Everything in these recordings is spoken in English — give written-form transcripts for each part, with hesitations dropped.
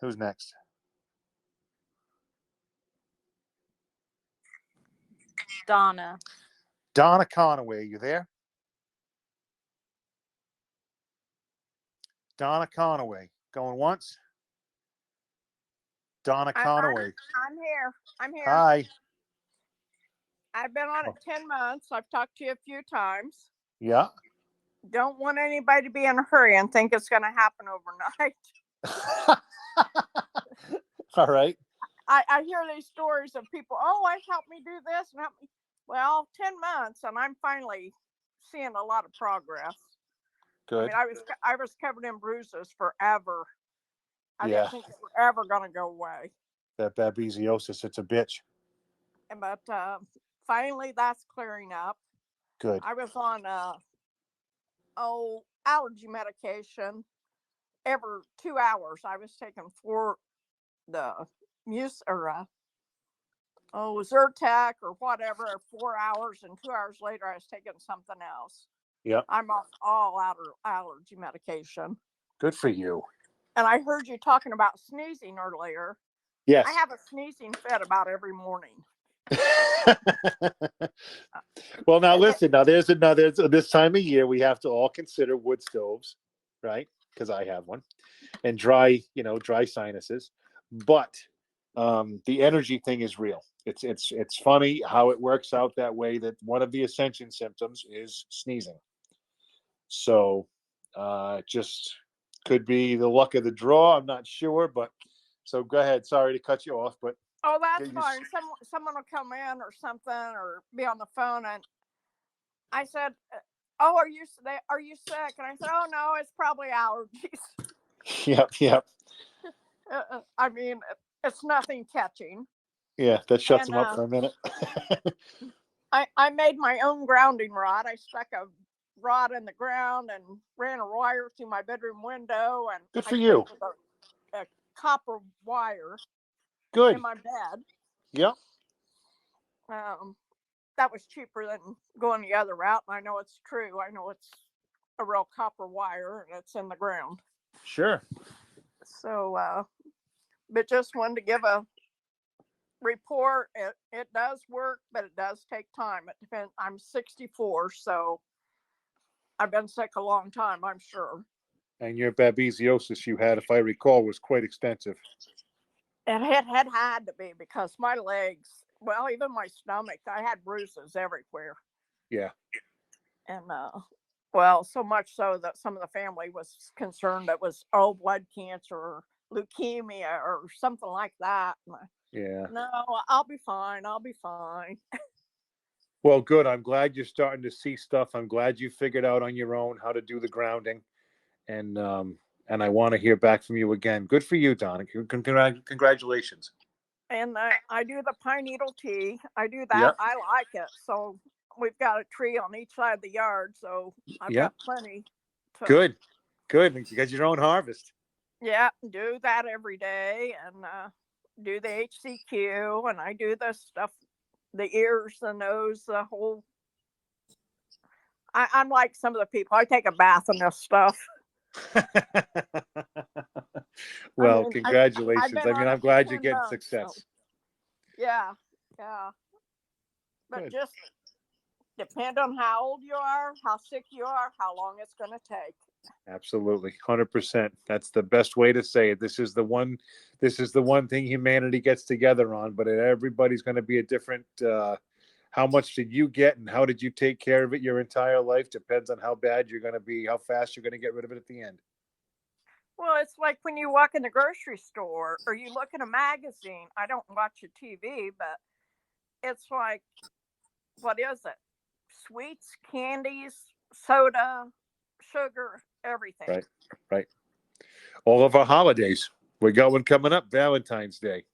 Who's next? Donna. Donna Conaway, you there? Donna Conaway. Going once? Donna Conaway. I'm here. Hi. I've been on it 10 months. I've talked to you a few times. Yeah. Don't want anybody to be in a hurry and think it's going to happen overnight. All right. I hear these stories of people, help me do this and help me. Well, 10 months, and I'm finally seeing a lot of progress. Good. I mean, I was covered in bruises forever. I didn't think it was ever going to go away. That babesiosis, it's a bitch. But finally, that's clearing up. Good. I was on allergy medication every 2 hours. I was taking Zyrtec or whatever, 4 hours, and 2 hours later I was taking something else. Yep. I'm off all allergy medication. Good for you. And I heard you talking about sneezing earlier. Yes. I have a sneezing fit about every morning. Well, now listen. Now there's another. This time of year, we have to all consider wood stoves, right? Because I have one, and dry sinuses. But the energy thing is real. It's funny how it works out that way. That one of the ascension symptoms is sneezing. So, just could be the luck of the draw. I'm not sure, but so go ahead. Sorry to cut you off, but. Oh, that's fine. Someone will come in or something or be on the phone, and I said, "Oh, are you sick?" And I said, "Oh no, it's probably allergies." Yep. I mean, it's nothing catching. Yeah, that shuts them up for a minute. I made my own grounding rod. I stuck a rod in the ground and ran a wire through my bedroom window, and good for you. A copper wire. Good. In my bed. Yep. That was cheaper than going the other route. And I know it's true. I know it's a real copper wire and it's in the ground. Sure. So, but just wanted to give a report. It does work, but it does take time. It depends. I'm 64, so I've been sick a long time, I'm sure. And your babesiosis you had, if I recall, was quite extensive. And it had to be because my legs, well, even my stomach, I had bruises everywhere. Yeah. And, well, so much so that some of the family was concerned it was blood cancer or leukemia or something like that. Yeah. No, I'll be fine. Well, good. I'm glad you're starting to see stuff. I'm glad you figured out on your own how to do the grounding. And I want to hear back from you again. Good for you, Donna. Congratulations. And I do the pine needle tea. I do that. Yep. I like it. So we've got a tree on each side of the yard. So I've got plenty. Good. You got your own harvest. Yeah, do that every day and do the HCQ. And I do the stuff, the ears, the nose, the whole. I'm like some of the people. I take a bath in this stuff. Well, congratulations. I'm glad you're getting success. So, yeah. But just depend on how old you are, how sick you are, how long it's going to take. Absolutely. 100%. That's the best way to say it. This is the one thing humanity gets together on, but everybody's going to be a different, how much did you get and how did you take care of it your entire life depends on how bad you're going to be, how fast you're going to get rid of it at the end. Well, it's like when you walk in the grocery store or you look in a magazine. I don't watch a TV, but it's like, what is it? Sweets, candies, soda, sugar, everything. Right. All of our holidays. We got one coming up, Valentine's Day.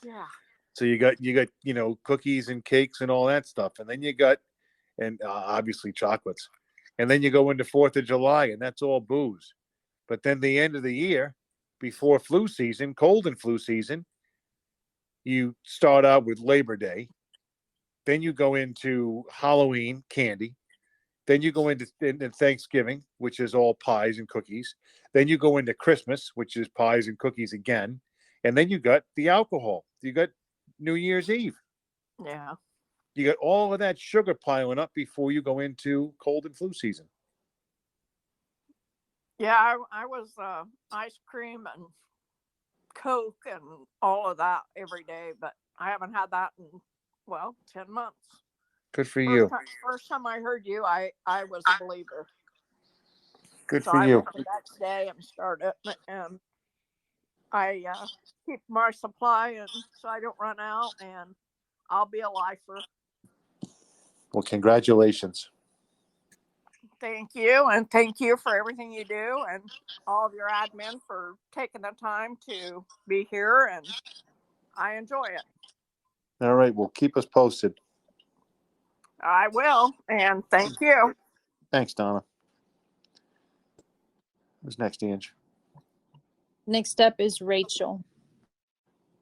Yeah. So you got cookies and cakes and all that stuff, and then you got obviously chocolates, and then you go into 4th of July, and that's all booze. But then the end of the year, before flu season, cold and flu season, you start out with Labor Day. Then you go into Halloween candy. Then you go into Thanksgiving, which is all pies and cookies. Then you go into Christmas, which is pies and cookies again. And then you got the alcohol. You got New Year's Eve. Yeah. You got all of that sugar piling up before you go into cold and flu season. Yeah, I was ice cream and Coke and all of that every day, but I haven't had that in, well, 10 months. Good for you. First time I heard you, I was a believer. Good So for I you. went the next day and started, and I keep my supply, and so I don't run out, and I'll be a lifer. Well, congratulations. Thank you, and thank you for everything you do, and all of your admin for taking the time to be here, and I enjoy it. All right. Well, keep us posted. I will, and thank you. Thanks, Donna. Who's next, Ange? Next up is Rachel.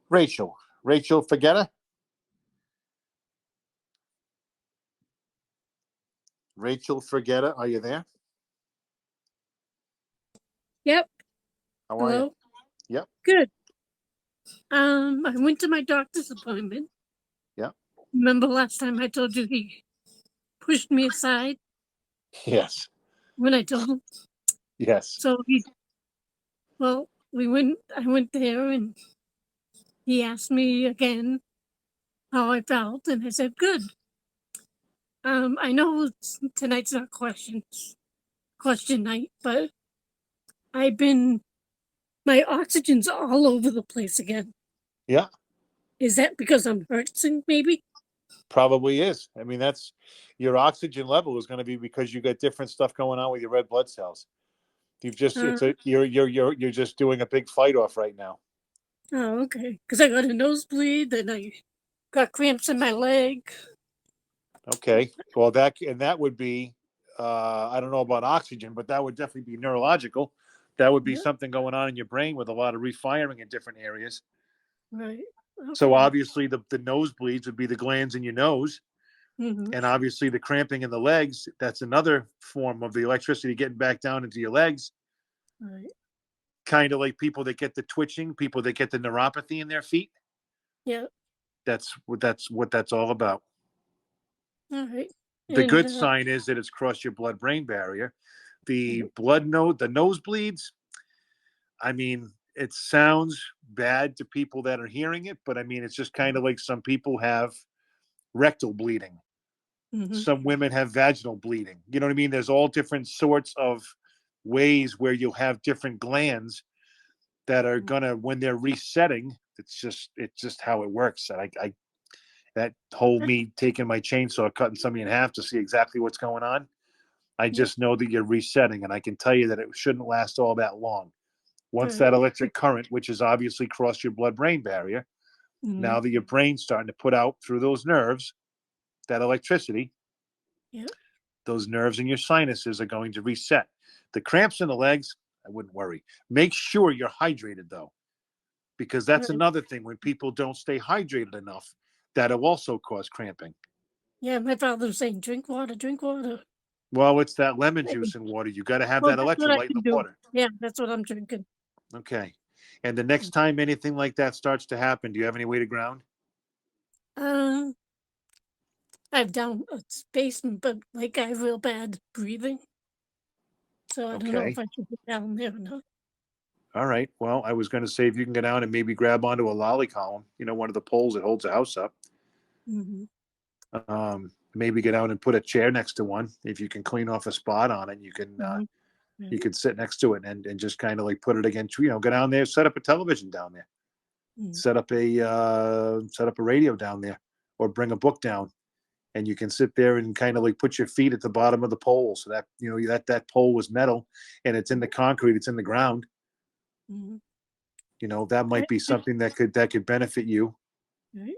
Rachel. Rachel Forgetta? Rachel Forgetta, are you there? Yep. How are Hello. you? Yep. Good. I went to my doctor's appointment. Yeah. Remember last time I told you he pushed me aside Yes. when I told him? Yes. So I went there and he asked me again how I felt, and I said, good. I know tonight's not question night, but my oxygen's all over the place again. Yeah. Is that because I'm hurting, maybe? Probably is. I mean, that's your oxygen level is going to be because you got different stuff going on with your red blood cells. You've just you're just doing a big fight off right now. Oh, okay. Because I got a nosebleed, and I got cramps in my leg. Okay. Well, that would be I don't know about oxygen, but that would definitely be neurological. That would be something going on in your brain with a lot of refiring in different areas. Right. Okay. So obviously the nosebleeds would be the glands in your nose. Mm-hmm. And obviously the cramping in the legs, that's another form of the electricity getting back down into your legs. Right. Kind of like people that get the twitching, people that get the neuropathy in their feet. Yeah. That's what that's all about. All right. The good sign is that it's crossed your blood-brain barrier. The nosebleeds, I mean, it sounds bad to people that are hearing it, but I mean, it's just kind of like some people have rectal bleeding. Mm-hmm. Some women have vaginal bleeding. You know what I mean? There's all different sorts of ways where you'll have different glands that are gonna, when they're resetting, it's just how it works. And I that whole me taking my chainsaw, cutting somebody in half to see exactly what's going on. I just know that you're resetting, and I can tell you that it shouldn't last all that long. Once that electric current, which is obviously crossed your blood-brain barrier, now that your brain's starting to put out through those nerves that electricity, those nerves in your sinuses are going to reset. The cramps in the legs, I wouldn't worry. Make sure you're hydrated, though, because that's another thing. When people don't stay hydrated enough, that'll also cause cramping. Yeah, my father was saying, drink water, drink water. Well, it's that lemon juice in water. You got to have that electrolyte in the water. Yeah, that's what I'm drinking. Okay. And the next time anything like that starts to happen, do you have any way to ground? I've down a basement, but like I have real bad breathing. So I don't know if I should get down there or not. All right. Well, I was going to say if you can get down and maybe grab onto a lolly column, one of the poles that holds the house up. Mm-hmm. Maybe get out and put a chair next to one. If you can clean off a spot on it, you can you can sit next to it and just kind of like put it against, go down there, set up a television down there, set up a radio down there, or bring a book down, and you can sit there and kind of like put your feet at the bottom of the pole, so that that pole was metal and it's in the concrete, it's in the ground. That might be something that could benefit you. Right.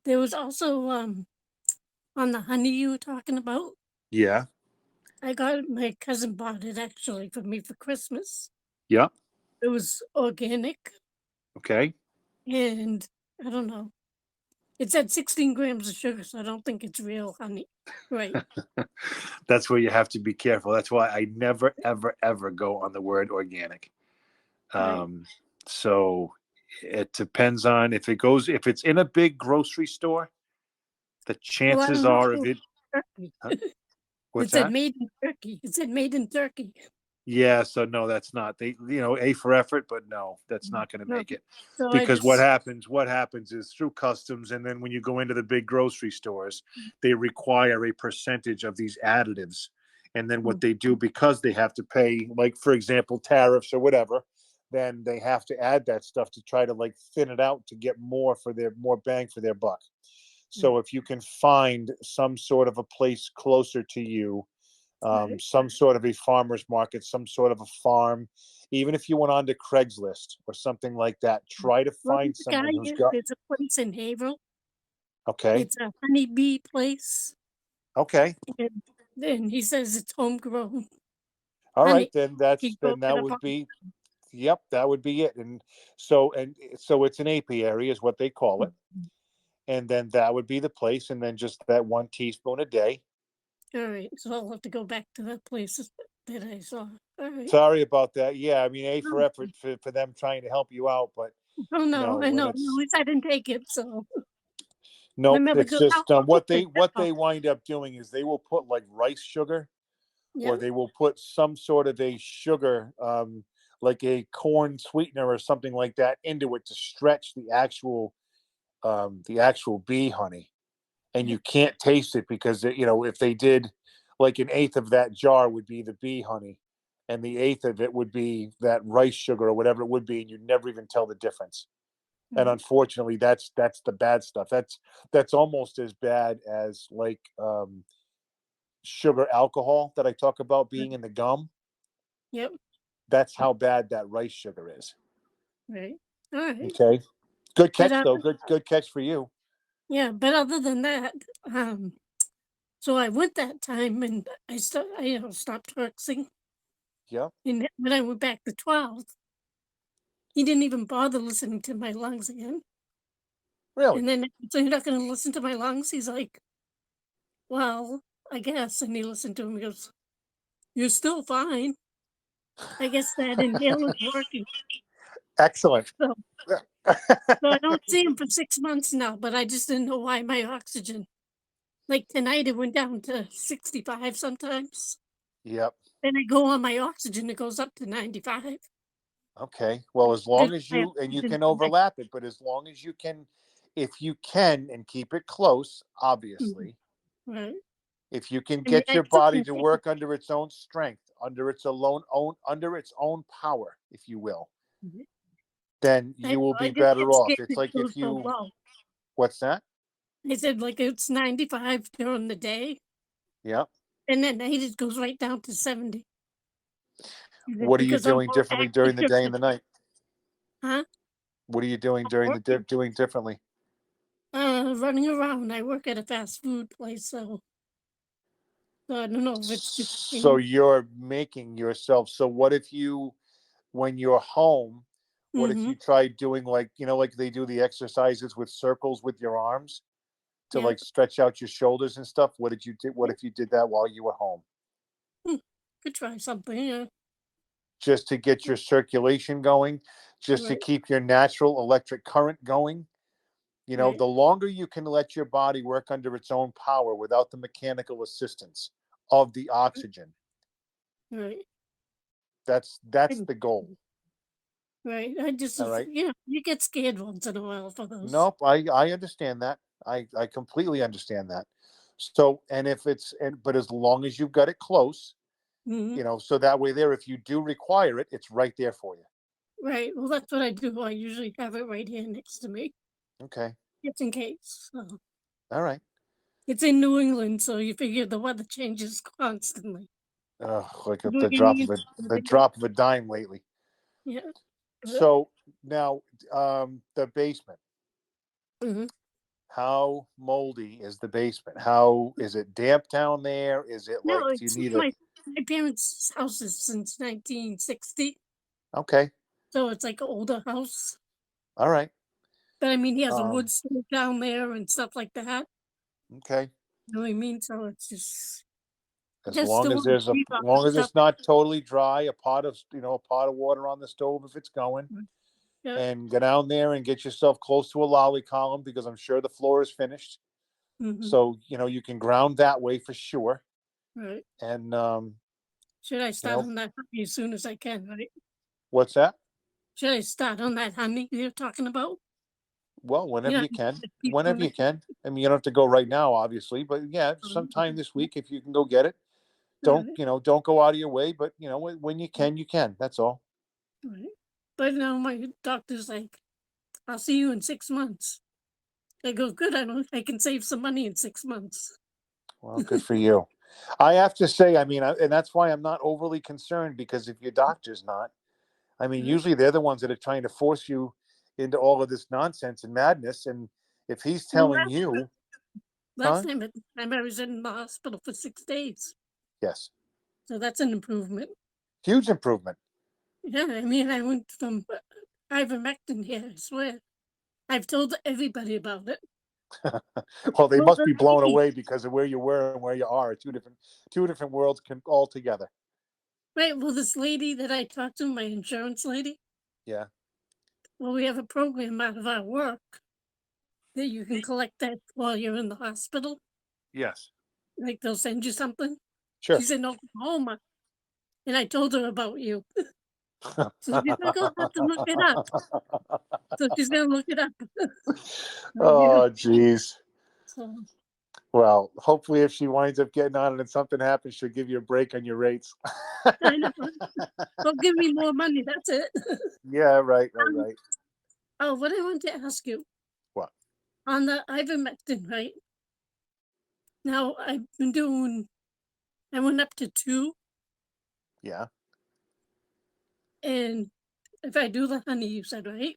There was also on the honey you were talking about. Yeah. My cousin bought it actually for me for Christmas. Yeah. It was organic. Okay. And I don't know. It said 16 grams of sugar, so I don't think it's real honey. Right. That's where you have to be careful. That's why I never, ever, ever go on the word organic. Right. So it depends on if it's in a big grocery store, the Well, I chances don't know are if of it. it's Turkey. Huh? It What's said that? made in Turkey. It said made in Turkey. Yeah, so no, that's not. They, A for effort, but no, that's not going to No. make it. So I Because what just happens is through customs, and then when you go into the big grocery stores, they require a percentage of these additives. And then what they do, because they have to pay, like, for example, tariffs or whatever, then they have to add that stuff to try to like thin it out to get more bang for their buck. So if you can find some sort of a place closer to you, right. some sort of a farmer's market, some sort of a farm, even if you went on to Craigslist or something like that, try to Well, find there's a guy someone who's got. there's a place in Haverhill. Okay. It's a honeybee place. Okay. And he says it's homegrown All right. honey. Then He grows that it up would on be, yep, that would be it. And so it's an apiary is what they call it. And then that would be the place. And then just that 1 teaspoon a day. All right, so I'll have to go back to that place that I saw. All right. Sorry about that. Yeah. I mean, A for No, effort for them trying to help you out, but oh no, no, I when know. At it's, least I didn't take it, so nope, remember it's go just I'll take that what off. they wind up doing is they will put like rice sugar, Yeah, or they will put some sort of a sugar, like a corn sweetener or something like that into it to stretch the actual bee honey. And yeah, you can't taste it because if they did, like an eighth of that jar would be the bee honey, and the eighth of it would be that rice sugar or whatever it would be, and you'd never even tell the difference. And right. unfortunately, that's the bad stuff. That's almost as bad as like sugar alcohol that I talk about Right. being in the gum. Yep, That's how bad that rice sugar is. right. All right. Okay. Good But catch though. Good catch for you. yeah, but other than that, so I went that time and I stopped toxing. Yeah. And when I went back the 12th, he didn't even bother listening to my lungs again. Really? And then, so you're not going to listen to my lungs? He's like, well, I guess. And he listened to him. He goes, you're still fine. I guess that inhaler's working. Excellent. So, so I don't see him for 6 months now, but I just didn't know why my oxygen. Like tonight, it went down to 65 sometimes. Yep. Then I go on my oxygen, it goes up to 95. Okay. Well, as Good long as my and you oxygen can tonight. overlap it, but as long as you can, if you can and keep it close, Mhm. obviously, Right. if you can I mean, get I your still body can to take it. work under its own strength, under its own power, if you will, Mhm. then I you know, will I be just better get off. scared It's it like goes if so you, low. what's that? I said, like, it's 95 during the day, Yeah. and then night it goes right down to 70. Is it What are you because I'm doing more differently during active the day during the and the night? huh? What are you doing I'm during working, doing differently? running around. I work at a fast food place, so I don't know if it's just So me. you're making yourself. So what if you, when you're home, what if Mhm. you try doing like, like they do the exercises with circles with your arms to Yeah. like stretch out your shoulders and stuff? What did you do? What Yeah. if you did that while you were home? Hmm. Could try something, yeah. Just to get your circulation going, just to Right, keep your natural electric current going. right, The longer you can let your body work under its own power without the mechanical assistance of the oxygen, right. that's And the goal. right. I just, All right. you get scared once in a while for those. Nope, I understand that. I completely understand that. So, and if it's but as long as you've got it close, Mhm. so that way there, if you do require it, it's right there for you. Right. Well, that's what I do. I usually have it right here next to me, Okay. just in case. So All right. it's in New England, so you figure the weather changes constantly. Like at We're the getting drop of into the drop of a dime lately. yeah. So now, the basement. Mm-hmm. How moldy is the basement? How is it damp down there? Is it No, like, do you it's need a? my parents' house is since 1960, Okay. so it's like an older house. All right. But I mean, he has a Um, wood stove down there and stuff like that. Okay. You know what I mean? So it's just As just long still as there's a, keep as up long with as stuff. it's not totally dry, a pot of water on the stove if it's going, Yeah. and go down there and get yourself close to a lolly column because I'm sure the floor is finished. Mm-hmm. So you can ground that way for sure. Right. And Should I start on that honey as soon as I can? Right. what's that? Should I start on that honey you're talking about? Well, You whenever know, you can, keep whenever on you it. can. I mean, you don't have to go right now, obviously, but yeah, sometime this week if you can go get it. Don't Right. don't go out of your way, but when you can, you can. That's all. Right. But now my doctor's like, I'll see you in 6 months. I go, good. I can save some money in 6 months. Well, good for you. I have to say, I mean, and that's why I'm not overly concerned because if your doctor's not, I mean, Right. usually they're the ones that are trying to force you into all of this nonsense and madness. And if he's Well, telling you, last huh? time I was in the hospital for 6 days. Yes, So that's an improvement. huge improvement. Yeah, I mean, I went from ivermectin here, I swear. I've told everybody about it. Well, they Well, must be blown away because of where you were and where you are. Two different worlds all together. right, well, this lady that I talked to, my insurance lady, Yeah. well, we have a program out of our work that you can collect that while you're in the hospital. Yes. Like they'll send you something. Sure. She's in Oklahoma. And I told her about you. So she's like, I'll have to look it up. So she's going to look it up. So, yeah. Oh, geez. So, Well, hopefully, if she winds up getting on it and something happens, she'll give you a break on your rates. I know. Well, give me more money. That's it. Yeah, right. Oh, what I want to ask you What? on the ivermectin, right? Now I went up to 2. Yeah, And if I do the honey, you said, right?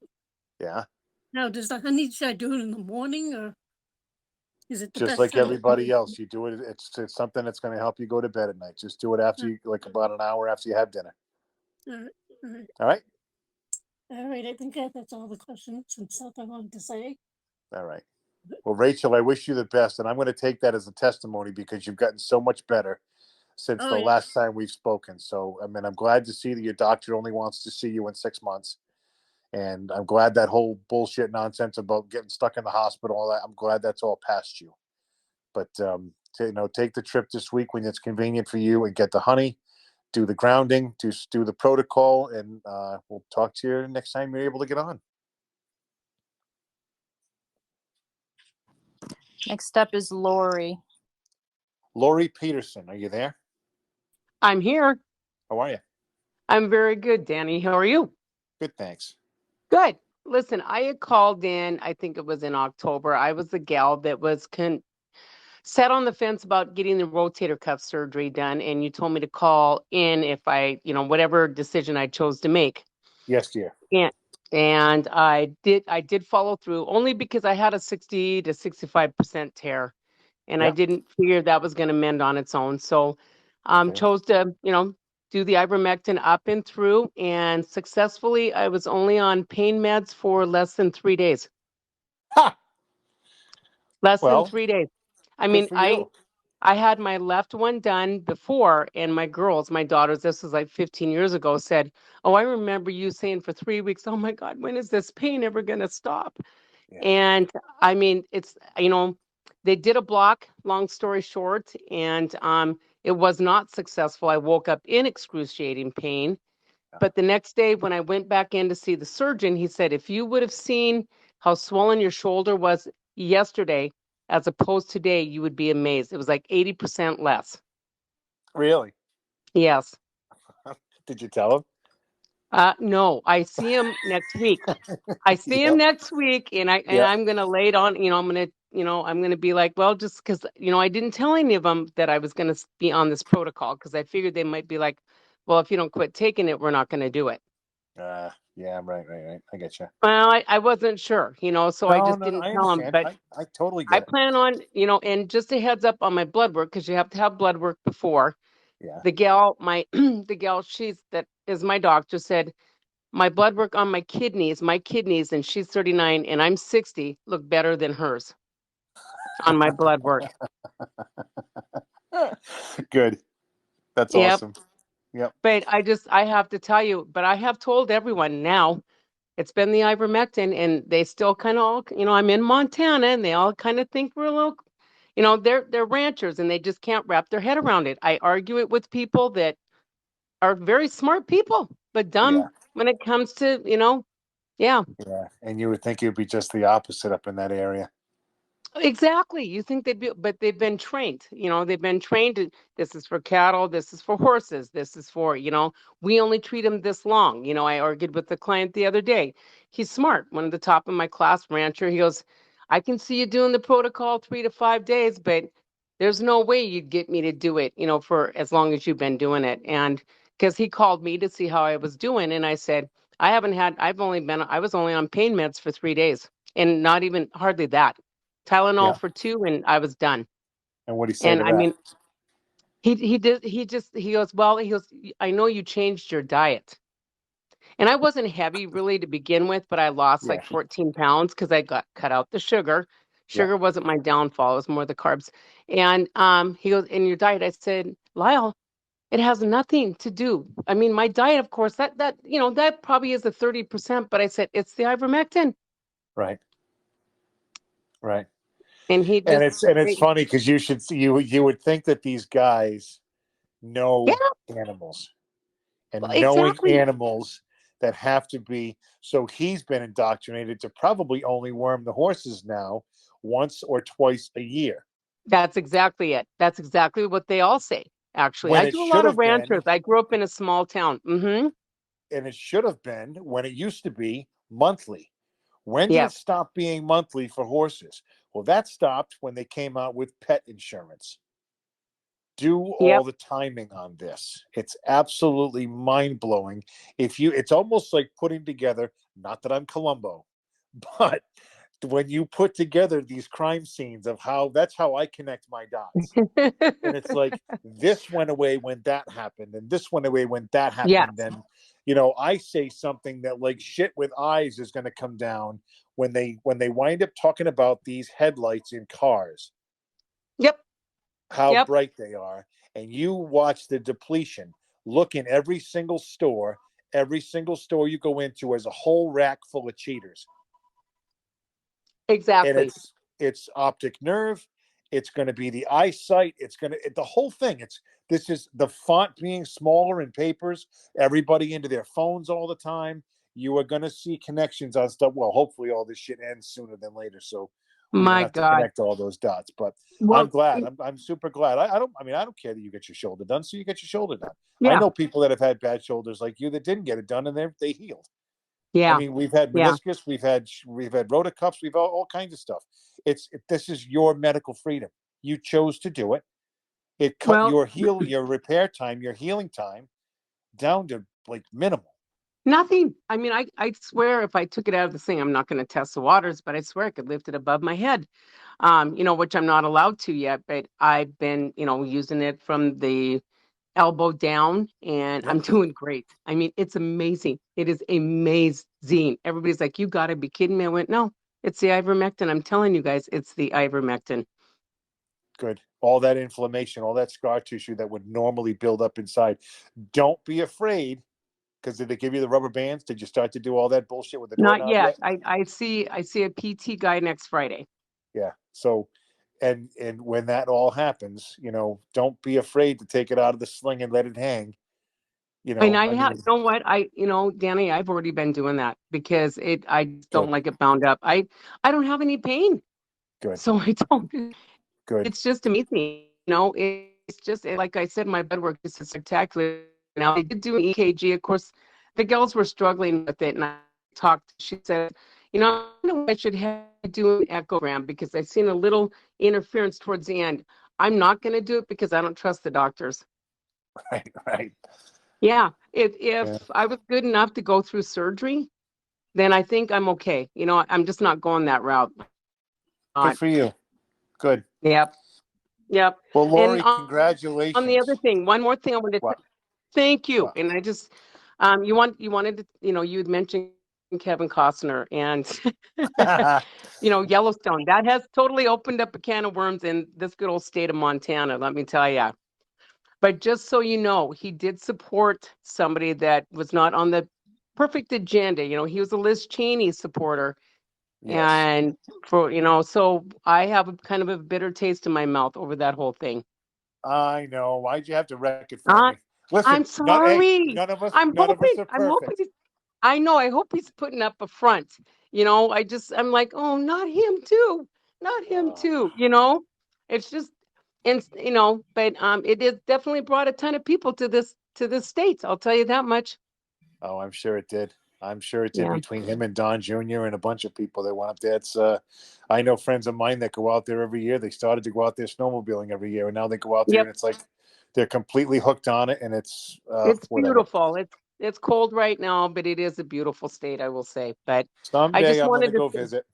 yeah. Now, does the honey, should I do it in the morning or is it the Just best like time? everybody else, you do it. It's something that's going to help you go to bed at night. Just do it after you, like about an hour after you have dinner. All right. All right. All right. All right. I think that's all the questions and stuff I wanted to say. All right. Well, Rachel, I wish you the best, and I'm going to take that as a testimony because you've gotten so much better since Oh, the yeah. last time we've spoken. So, I mean, I'm glad to see that your doctor only wants to see you in 6 months. And I'm glad that whole bullshit nonsense about getting stuck in the hospital, all that, I'm glad that's all past you. But, take the trip this week when it's convenient for you and get the honey, do the grounding, do the protocol, and we'll talk to you next time you're able to get on. Next up is Lori. Lori Peterson, are you there? I'm here. How are you? I'm very good, Danny. How are you? Good, thanks. Good. Listen, I had called in, I think it was in October. I was the gal that was sat on the fence about getting the rotator cuff surgery done, and you told me to call in if I, whatever decision I chose to make. Yes, dear. And I did follow through only because I had a 60 to 65% tear, and I Yeah. didn't figure that was going to mend on its own. So Okay. chose to, do the ivermectin up and through, and successfully I was only on pain meds for less than 3 days. Ha! Less than Well, 3 days. I good mean, for you. I had my left one done before, and my daughters, this was like 15 years ago, said, "Oh, I remember you saying for 3 weeks, oh my God, when is this pain ever going to stop?" Yeah. And I mean, it's, they did a block, long story short, and it was not successful. I woke up in excruciating pain. But the next day, when I went back in to see the surgeon, he said, if you would have seen how swollen your shoulder was yesterday as opposed to today, you would be amazed. It was like 80% less. Really? Yes. Did you tell him? No, I see him next week. I see him Yep. next week, and Yeah. I'm gonna lay it on. I'm gonna be like, well, just because I didn't tell any of them that I was gonna be on this protocol because I figured they might be like, well, if you don't quit taking it, we're not gonna do it. Yeah, right. I get you. Well, I wasn't sure, so I just No, didn't I tell him. understand. But I totally I get it. plan on, and just a heads up on my blood work because you have to have blood work before. Yeah. The gal, the gal, that is my doctor said, my blood work on my kidneys, and she's 39 and I'm 60, look better than hers on my blood work. Good. That's Yep. awesome. Yep. But I have to tell you, but I have told everyone now, it's been the ivermectin, and they still kind of all, I'm in Montana, and they all kind of think we're a little, they're ranchers, and they just can't wrap their head around it. I argue it with people that are very smart people, but dumb Yeah. when it comes to, yeah. Yeah. And you would think it would be just the opposite up in that area. Exactly. You think they'd be, but they've been trained. They've been trained. This is for cattle. This is for horses. This is for, we only treat them this long. I argued with the client the other day. He's smart. One of the top of my class, rancher. He goes, I can see you doing the protocol 3 to 5 days, but there's no way you'd get me to do it, for as long as you've been doing it. And because he called me to see how I was doing. And I said, I was only on pain meds for 3 days, and not even hardly that. Tylenol Yeah. for 2, and I was done. And what do you say And to I that? mean, he goes, well, I know you changed your diet. And I wasn't heavy really to begin with, but I lost Yeah. like 14 pounds because I got cut out the sugar. Yeah. Sugar wasn't my downfall, it was more the carbs. And he goes, in your diet, I said, Lyle, it has nothing to do. I mean, my diet, of course, that probably is the 30%, but I said, it's the ivermectin. Right. Right. And he And just, it's funny because you would think that these guys know yeah, animals, and knowing exactly. animals that have to be, so he's been indoctrinated to probably only worm the horses now once or twice a year. That's exactly it. That's exactly what they all say. Actually, When I it do a should lot of have been, ranchers. I grew up in a small town. and it should have been when it used to be monthly. When did Yeah. it stop being monthly for horses? Well, that stopped when they came out with pet insurance. Do all Yep. the timing on this. It's absolutely mind-blowing. It's almost like putting together, not that I'm Columbo, but when you put together these crime scenes of that's how I connect my dots. And it's like this went away when that happened, and this went away when that Yeah. happened. And I say something that like shit with eyes is going to come down when they wind up talking about these headlights in cars, Yep. how Yep. bright they are, and you watch the depletion. Look in every single store you go into has a whole rack full of cheaters. And Exactly. it's optic nerve, it's going to be the eyesight, the whole thing. This is the font being smaller in papers, everybody into their phones all the time. You are going to see connections on stuff. Well, hopefully all this shit ends sooner than later, so we don't My have to God. connect all those dots. But I'm Well, glad. I'm super glad. I don't care that you get your shoulder done, so you get your shoulder done. I yeah. know people that have had bad shoulders like you that didn't get it done, and they healed. I Yeah. mean, we've had Yeah. meniscus, we've had rotacups, we've all kinds of stuff. This is your medical freedom. You chose to do it. It cut Well, your repair time, your healing time down to like minimal. nothing. I mean, I swear if I took it out of the thing, I'm not going to test the waters, but I swear I could lift it above my head. Which I'm not allowed to yet, but I've been, using it from the elbow down, and Yep. I'm doing great. I mean, it's amazing. It is amazing. Everybody's like, you got to be kidding me. I went, no, it's the ivermectin. I'm telling you guys, it's the ivermectin. Good. All that inflammation, all that scar tissue that would normally build up inside. Don't be afraid, because did they give you the rubber bands? Did you start to do all that bullshit with the Not doorknob yet. yet? I see a PT guy next Friday. Yeah. So, and when that all happens, don't be afraid to take it out of the sling and let it hang. And you know what? Danny, I've already been doing that because I just don't Good. like it bound up. I don't have any pain. Good. So I don't. Good. It's just amazing. It's just like I said, my blood work is spectacular. Now they did do an EKG. Of course, the girls were struggling with it, and I talked. She said, I don't know, I should have to do an echogram because I've seen a little interference towards the end. I'm not going to do it because I don't trust the doctors. Right. Yeah, if I was good enough to go through surgery, then I think I'm okay. I'm just not going that route. Good for you. Good. Yep. Well, Lori, And congratulations. on the other thing, one more thing I wanted to What? thank you. What? And You wanted to, you had mentioned Kevin Costner and Yellowstone. That has totally opened up a can of worms in this good old state of Montana, let me tell you. But just so you know, he did support somebody that was not on the perfect agenda. He was a Liz Cheney supporter. Yes. And so I have a kind of a bitter taste in my mouth over that whole thing. I know. Why'd you have to wreck it for Uh, me? Listen, I'm sorry. none of us I'm are hoping, perfect. I know, I hope he's putting up a front. I'm like, oh, not him too. Not him Uh, too. It's just, and but it has definitely brought a ton of people to this state. I'll tell you that much. oh, I'm sure it did. I'm sure it did Yeah. between him and Don Jr. and a bunch of people that went up there. It's I know friends of mine that go out there every year. They started to go out there snowmobiling every year, and now they go out there Yep. and it's like they're completely hooked on it, and it's It's whatever. beautiful. It's cold right now, but it is a beautiful state, I will say. But I Someday just I'm going to wanted to go say, visit.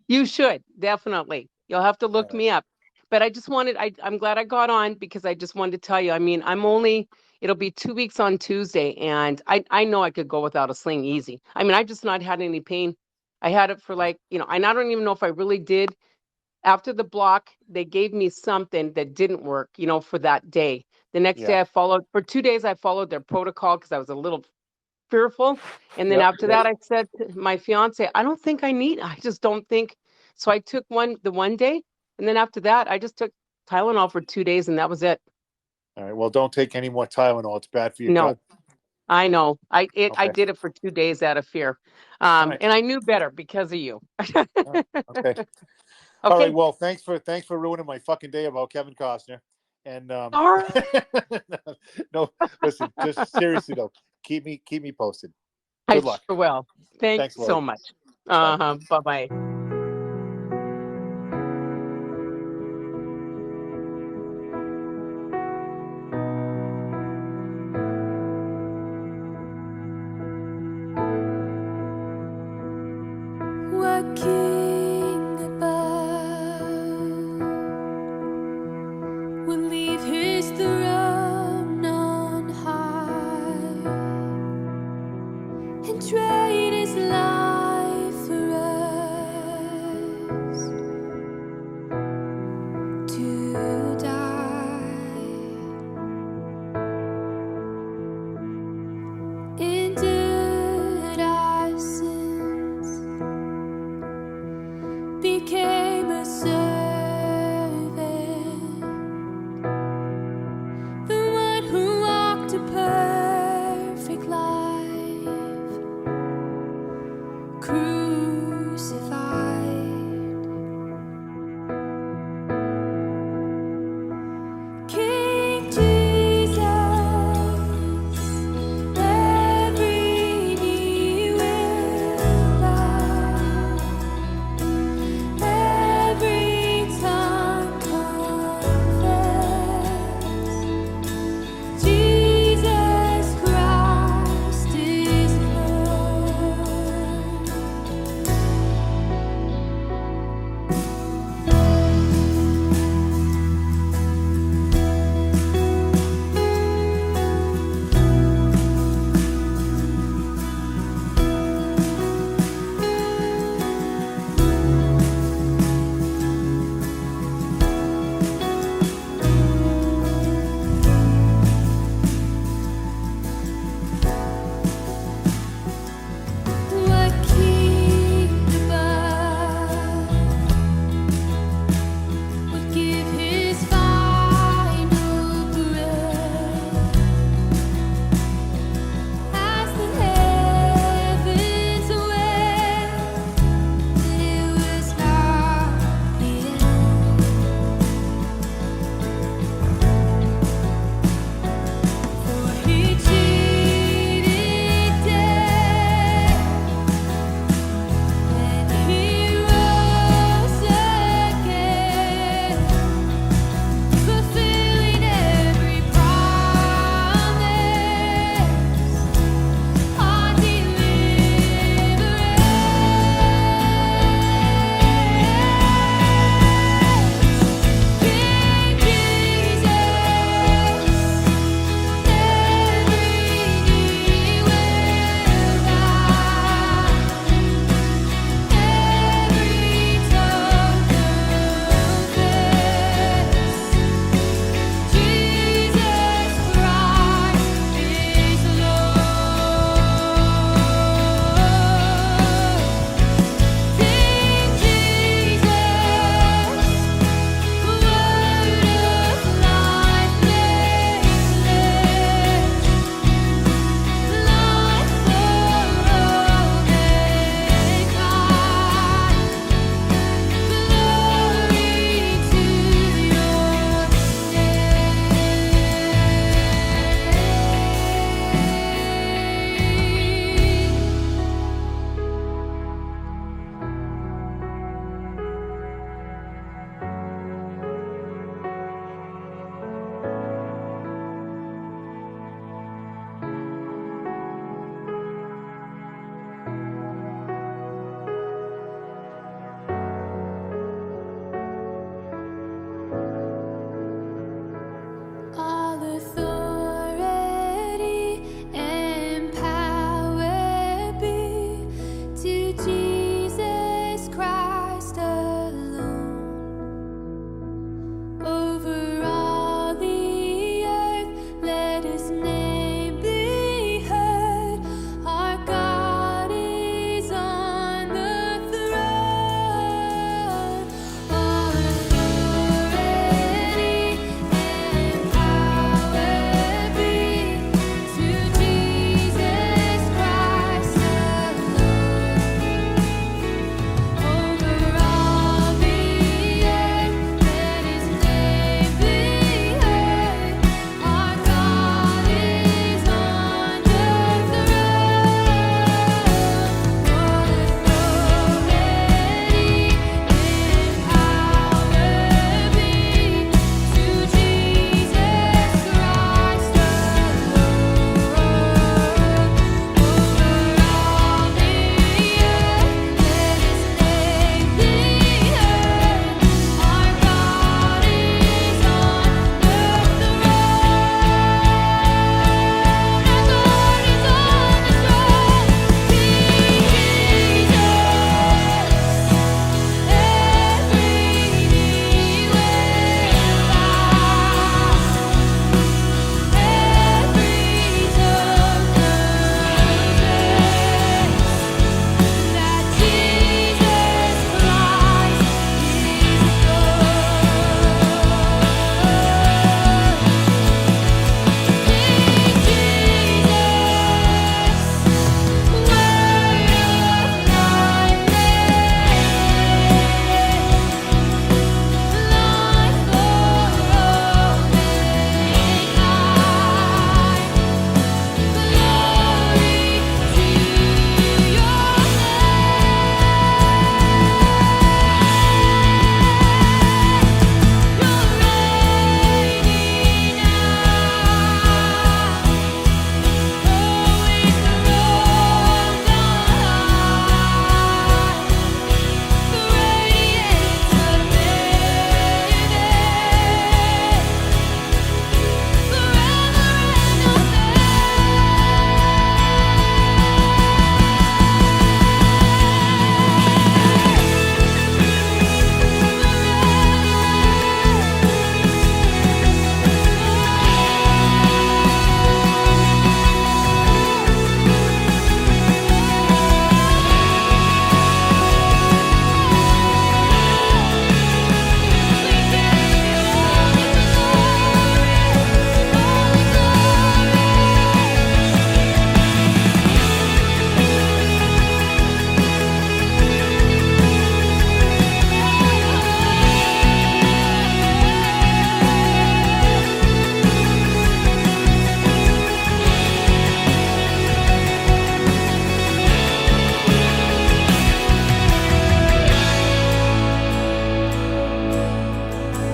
you should definitely. You'll have to look All right. me up. But I'm glad I got on because I just wanted to tell you. I mean, it'll be 2 weeks on Tuesday, and I know I could go without a sling easy. I mean, I just not had any pain. I had it for and I don't even know if I really did. After the block, they gave me something that didn't work, for that day. The next day Yeah. for 2 days, I followed their protocol because I was a little fearful. And then Yep. after that, I said to my fiance, I just don't think. So I took the one day. And then after that, I just took Tylenol for 2 days and that was it. All right. Well, don't take any more Tylenol. It's bad for your No, gut. I know. I Okay. did it for 2 days out of fear. All right. And I knew better because of you. Okay. All right. Okay. Well, thanks for ruining my fucking day about Kevin Costner. And Sorry. no, listen, just seriously though, keep me posted. I Good luck. sure will. Thanks Thanks, so Lori. much. Bye. Bye-bye. Walking above will leave his throne on high and trade his life